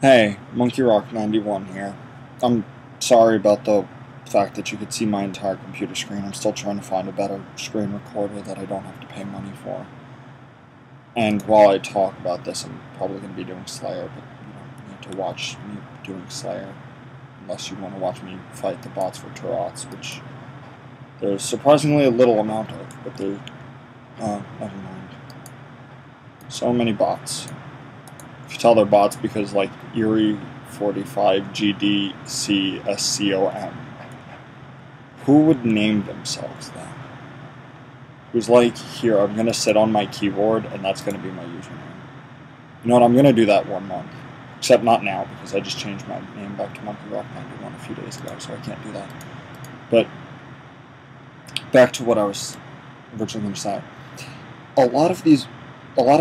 Hey, Monkey Rock 91 here. I'm sorry about the fact that you could see my entire computer screen. I'm still trying to find a better screen recorder that I don't have to pay money for. And while I talk about this, I'm probably going to be doing Slayer, but you don't need to watch me doing Slayer unless you want to watch me fight the bots for Turats, which there's surprisingly a little amount of, but never mind. So many bots. You can tell they're bots because, like, Erie 45GDCSCOM. Who would name themselves that? Who's like, here, I'm gonna sit on my keyboard and that's gonna be my username. You know what, I'm gonna do that 1 month. Except not now, because I just changed my name back to Monkey Rock 91 a few days ago, so I can't do that. But, back to what I was originally gonna say. A lot of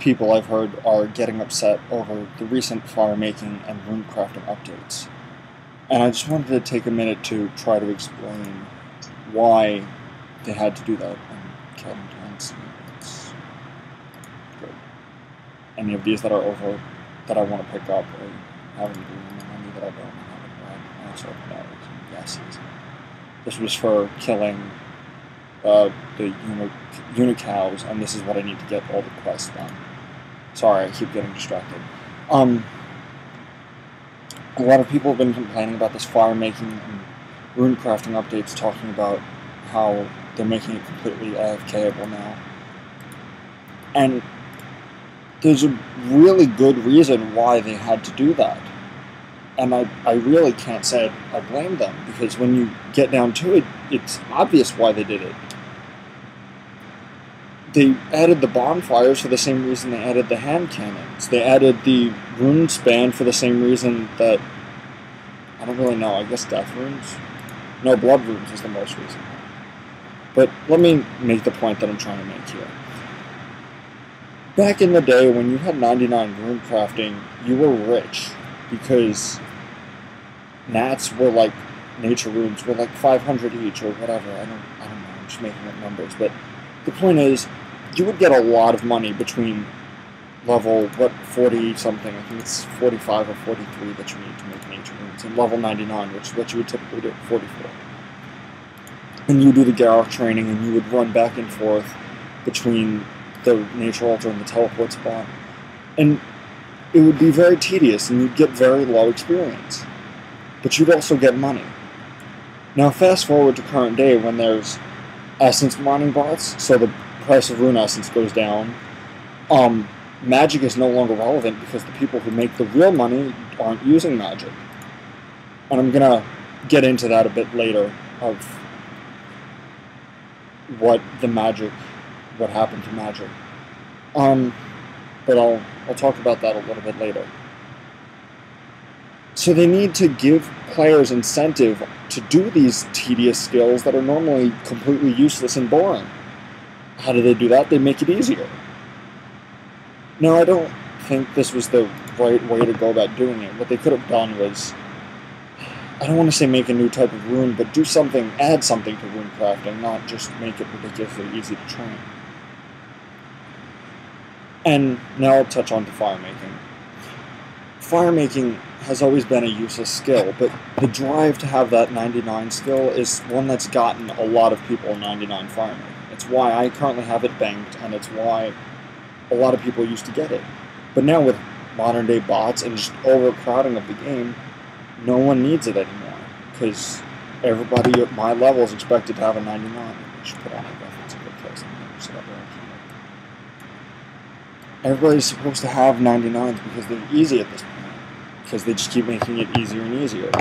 people I've heard are getting upset over the recent fire making and rune crafting updates. And I just wanted to take a minute to try to explain why they had to do that and kill them to it's good. Any of these that are over that I want to pick up or have any green and any that I don't have any red, I also have no's and yeses. This was for killing the unicows, and this is what I need to get all the quests done. Sorry, I keep getting distracted. A lot of people have been complaining about this fire making and rune crafting updates, talking about how they're making it completely AFKable now. And there's a really good reason why they had to do that. And I really can't say I blame them, because when you get down to it, it's obvious why they did it. They added the bonfires for the same reason they added the hand cannons. They added the rune span for the same reason that... I don't really know, I guess death runes? No, blood runes is the most recent one. But let me make the point that I'm trying to make here. Back in the day, when you had 99 rune crafting, you were rich, because nats were like, nature runes were like 500 each or whatever. I don't know, I'm just making up numbers, but the point is, you would get a lot of money between level, 40 something, I think it's 45 or 43 that you need to make nature runes, and level 99, which is what you would typically do at 44. And you would do the Garrock training, and you would run back and forth between the nature altar and the teleport spot. And it would be very tedious, and you'd get very low experience. But you'd also get money. Now fast forward to current day, when there's essence mining bots, so the price of rune essence goes down. Magic is no longer relevant because the people who make the real money aren't using magic. And I'm gonna get into that a bit later, of what happened to magic. But I'll talk about that a little bit later. So they need to give players incentive to do these tedious skills that are normally completely useless and boring. How do they do that? They make it easier. Now, I don't think this was the right way to go about doing it. What they could have done was, I don't want to say make a new type of rune, but do something, add something to rune crafting, not just make it ridiculously easy to train. And now I'll touch on to fire making. Fire making has always been a useless skill, but the drive to have that 99 skill is one that's gotten a lot of people 99 fire making. It's why I currently have it banked, and it's why a lot of people used to get it. But now with modern day bots and just overcrowding of the game, no one needs it anymore, because everybody at my level is expected to have a 99. I should put on a reference in good place. Everybody's supposed to have 99s because they're easy at this point, because they just keep making it easier and easier.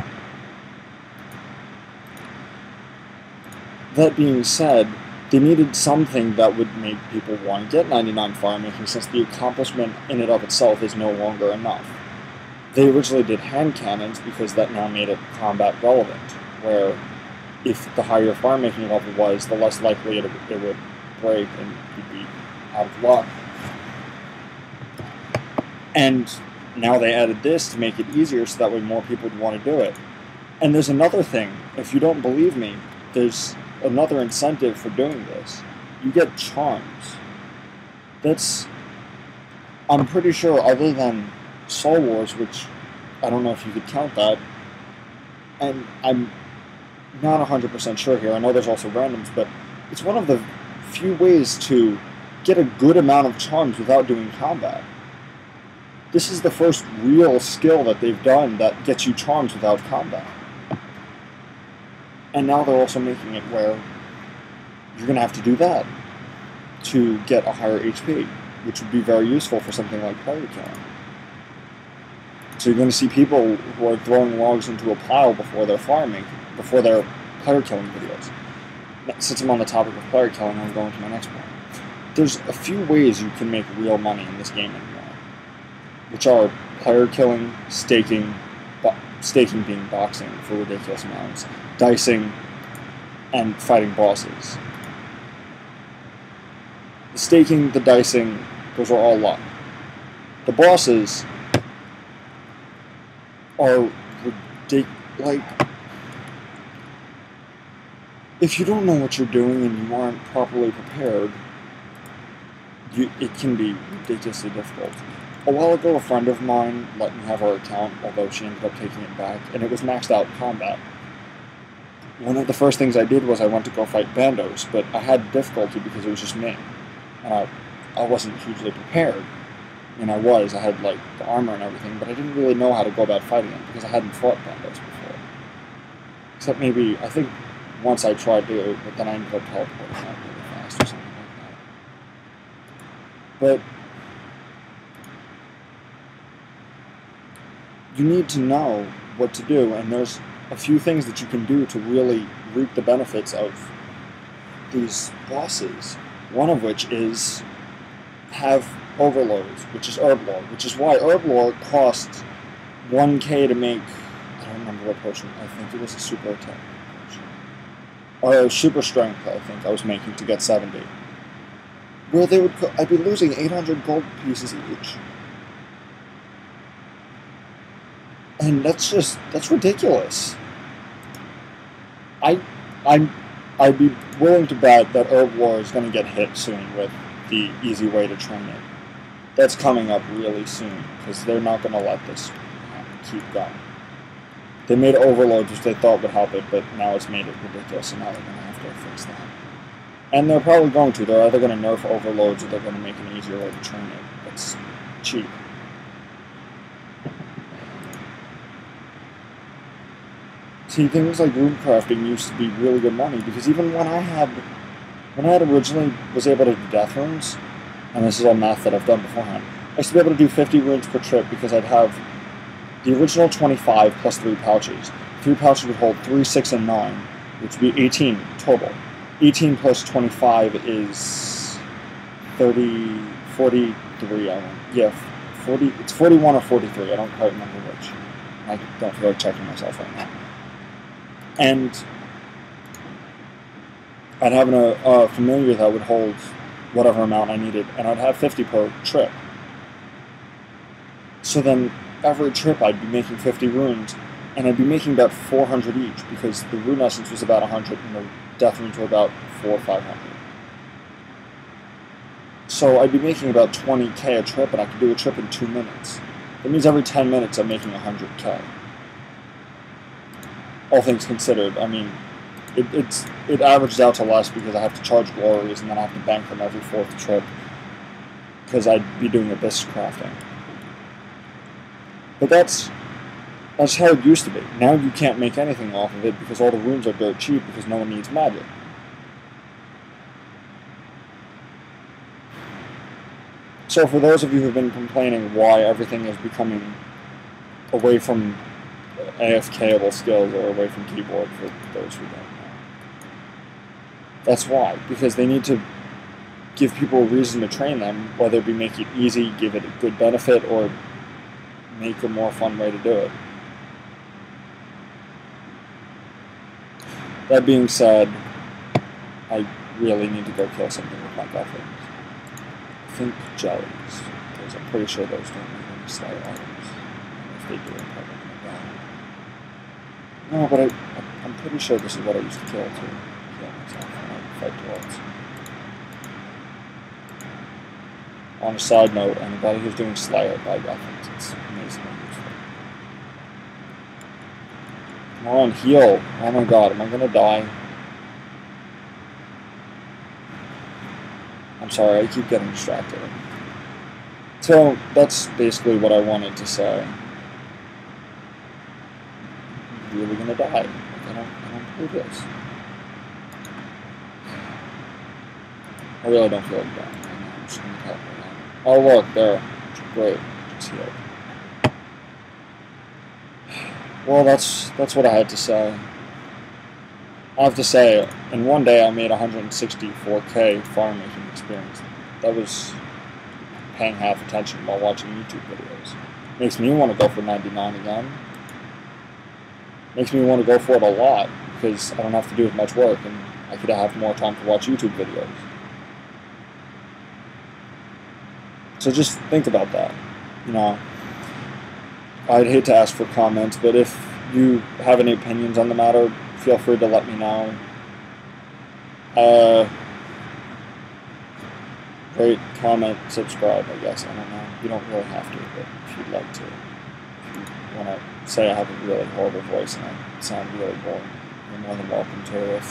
That being said, they needed something that would make people want to get 99 fire making, since the accomplishment in and of itself is no longer enough. They originally did hand cannons because that now made it combat relevant, where if the higher fire making level was, the less likely it would break and you'd be out of luck. And now they added this to make it easier so that way more people would want to do it. And there's another thing. If you don't believe me, there's another incentive for doing this. You get charms. I'm pretty sure, other than Soul Wars, which I don't know if you could count that. And I'm not 100% sure here. I know there's also randoms, but it's one of the few ways to get a good amount of charms without doing combat. This is the first real skill that they've done that gets you charms without combat. And now they're also making it where you're going to have to do that to get a higher HP, which would be very useful for something like player killing. So you're going to see people who are throwing logs into a pile before they're farming, before their player killing videos. Since I'm on the topic of player killing, I'm going to my next point. There's a few ways you can make real money in this game anymore, which are player killing, staking being boxing for ridiculous amounts, dicing, and fighting bosses. The staking, the dicing, those are all luck. The bosses are like, if you don't know what you're doing and you aren't properly prepared, it can be ridiculously difficult. A while ago, a friend of mine let me have her account, although she ended up taking it back, and it was maxed out combat. One of the first things I did was I went to go fight bandos, but I had difficulty because it was just me, and I wasn't hugely prepared. And I had like the armor and everything, but I didn't really know how to go about fighting it because I hadn't fought bandos before. Except maybe, I think once I tried to, but then I ended up teleporting out really fast or something like that. But you need to know what to do, and there's a few things that you can do to really reap the benefits of these bosses. One of which is have overloads, which is herb lore, which is why herb lore costs 1k to make. I don't remember what potion. I think it was a super attack potion. Or a super strength, I think I was making to get 70. Well, I'd be losing 800 gold pieces each. And that's ridiculous. I'd be willing to bet that herb lore is going to get hit soon with the easy way to train it. That's coming up really soon, because they're not going to let this keep going. They made overloads, which they thought would help it, but now it's made it ridiculous, and now they're going to have to fix that. And they're probably going to. They're either going to nerf overloads, or they're going to make an easier way to train it. That's cheap. See, things like rune crafting used to be really good money, because even when I had originally was able to do death runes, and this is all math that I've done beforehand, I used to be able to do 50 runes per trip because I'd have the original 25 plus 3 pouches. 3 pouches would hold 3, 6, and 9, which would be 18 total. 18 plus 25 is 30, 43, yeah, 40, it's 41 or 43, I don't quite remember which. I don't feel like checking myself right now. And I'd have a familiar that would hold whatever amount I needed, and I'd have 50 per trip. So then, every trip I'd be making 50 runes, and I'd be making about 400 each, because the rune essence was about 100, and the death runes were about 400 or 500. So I'd be making about 20k a trip, and I could do a trip in 2 minutes. That means every 10 minutes I'm making 100k. All things considered, I mean, it averages out to less because I have to charge glories and then I have to bank them every 4th trip because I'd be doing abyss crafting. But that's how it used to be. Now you can't make anything off of it because all the runes are dirt cheap because no one needs magic. So for those of you who've been complaining why everything is becoming away from AFK-able skills or away from keyboard, for those who don't know, that's why. Because they need to give people a reason to train them, whether it be make it easy, give it a good benefit, or make a more fun way to do it. That being said, I really need to go kill something with my buffers. I think jellies, because I'm pretty sure those don't need any Slayer items. And if they do, I'm probably going to die. No, but I'm pretty sure this is what I used to kill too. Kill myself when I fight dwarves. On a side note, anybody who's doing Slayer, buy weapons. It's amazingly useful. Come on, heal. Oh my god, am I gonna die? I'm sorry, I keep getting distracted. So, that's basically what I wanted to say. I'm really gonna die. Like, I don't believe this. I really don't feel like dying right now. I'm just gonna help right now. Oh look, there. Great. Just healed. Well, that's what I had to say. I have to say, in one day I made 164k farm making experience. That was paying half attention while watching YouTube videos. Makes me want to go for 99 again. Makes me want to go for it a lot, because I don't have to do as much work, and I could have more time to watch YouTube videos. So just think about that. You know, I'd hate to ask for comments, but if you have any opinions on the matter, feel free to let me know. Rate, comment, subscribe, I guess. I don't know. You don't really have to, but if you'd like to. If you want to say I have a really horrible voice and I sound really boring, you're more than welcome to.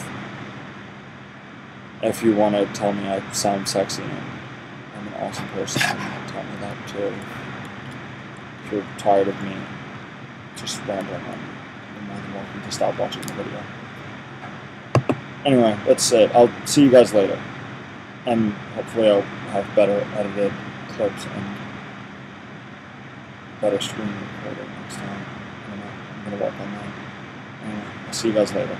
If you want to tell me I sound sexy and I'm an awesome person, tell me that too. If you're tired of me just rambling on, you're more than welcome to stop watching the video. Anyway, that's it. I'll see you guys later. And hopefully I'll have better edited clips and better screen recording next time. I don't know. I'm going to work on that. Anyway, I'll see you guys later.